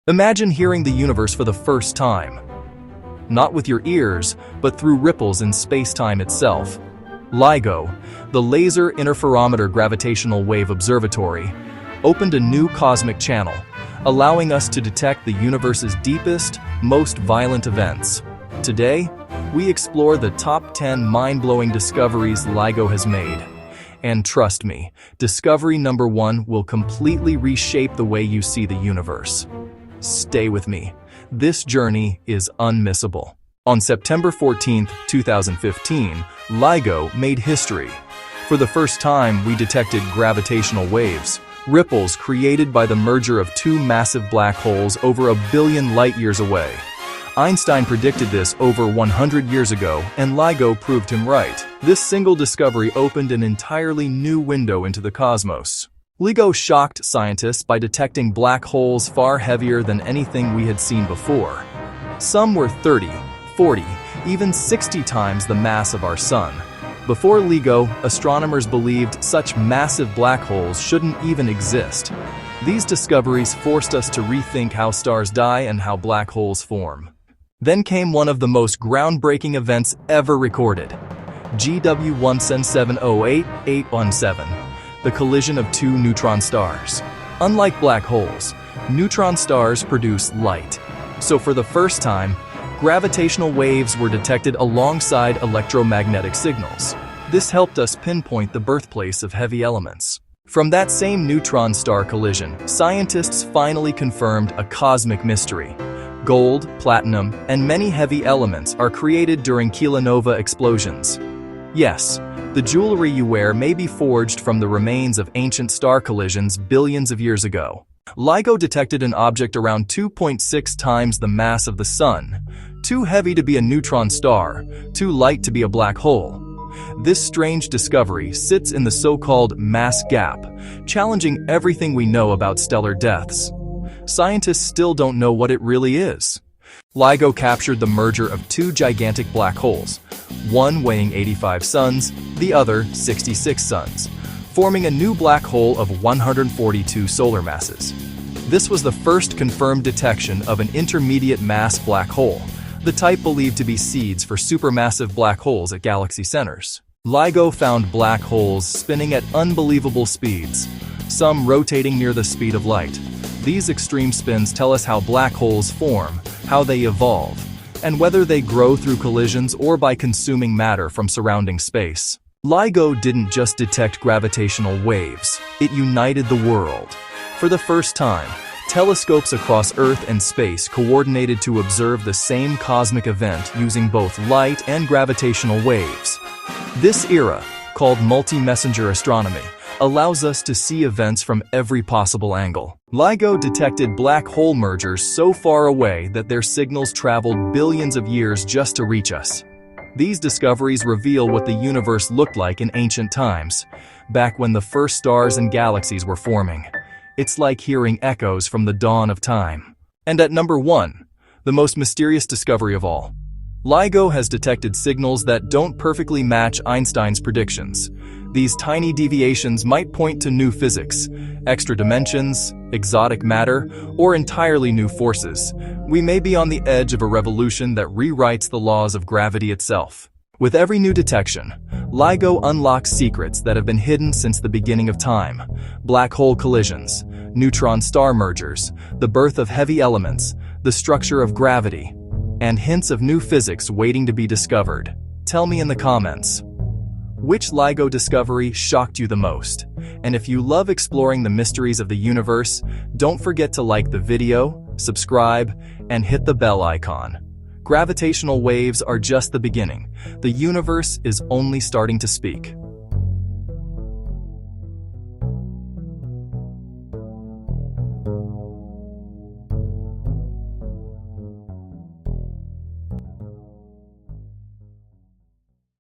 Imagine hearing the universe for the first time. Not with your ears, but through ripples in space-time itself. LIGO, the Laser Interferometer Gravitational-Wave Observatory, opened a new cosmic channel, allowing us to detect the universe's deepest, most violent events. Today, we explore the top 10 mind-blowing discoveries LIGO has made. And trust me, discovery number 1 will completely reshape the way you see the universe. Stay with me. This journey is unmissable. On September 14, 2015, LIGO made history. For the first time, we detected gravitational waves, ripples created by the merger of two massive black holes over 1 billion light-years away. Einstein predicted this over 100 years ago, and LIGO proved him right. This single discovery opened an entirely new window into the cosmos. LIGO shocked scientists by detecting black holes far heavier than anything we had seen before. Some were 30, 40, even 60 times the mass of our Sun. Before LIGO, astronomers believed such massive black holes shouldn't even exist. These discoveries forced us to rethink how stars die and how black holes form. Then came one of the most groundbreaking events ever recorded. GW17708-817, the collision of two neutron stars. Unlike black holes, neutron stars produce light. So for the first time, gravitational waves were detected alongside electromagnetic signals. This helped us pinpoint the birthplace of heavy elements. From that same neutron star collision, scientists finally confirmed a cosmic mystery. Gold, platinum, and many heavy elements are created during kilonova explosions. Yes, the jewelry you wear may be forged from the remains of ancient star collisions billions of years ago. LIGO detected an object around 2.6 times the mass of the Sun, too heavy to be a neutron star, too light to be a black hole. This strange discovery sits in the so-called mass gap, challenging everything we know about stellar deaths. Scientists still don't know what it really is. LIGO captured the merger of two gigantic black holes, one weighing 85 suns, the other 66 suns, forming a new black hole of 142 solar masses. This was the first confirmed detection of an intermediate mass black hole, the type believed to be seeds for supermassive black holes at galaxy centers. LIGO found black holes spinning at unbelievable speeds, some rotating near the speed of light. These extreme spins tell us how black holes form, how they evolve, and whether they grow through collisions or by consuming matter from surrounding space. LIGO didn't just detect gravitational waves, it united the world. For the first time, telescopes across Earth and space coordinated to observe the same cosmic event using both light and gravitational waves. This era, called multi-messenger astronomy, allows us to see events from every possible angle. LIGO detected black hole mergers so far away that their signals traveled billions of years just to reach us. These discoveries reveal what the universe looked like in ancient times, back when the first stars and galaxies were forming. It's like hearing echoes from the dawn of time. And at number 1, the most mysterious discovery of all. LIGO has detected signals that don't perfectly match Einstein's predictions. These tiny deviations might point to new physics, extra dimensions, exotic matter, or entirely new forces. We may be on the edge of a revolution that rewrites the laws of gravity itself. With every new detection, LIGO unlocks secrets that have been hidden since the beginning of time. Black hole collisions, neutron star mergers, the birth of heavy elements, the structure of gravity, and hints of new physics waiting to be discovered. Tell me in the comments, which LIGO discovery shocked you the most? And if you love exploring the mysteries of the universe, don't forget to like the video, subscribe, and hit the bell icon. Gravitational waves are just the beginning. The universe is only starting to speak.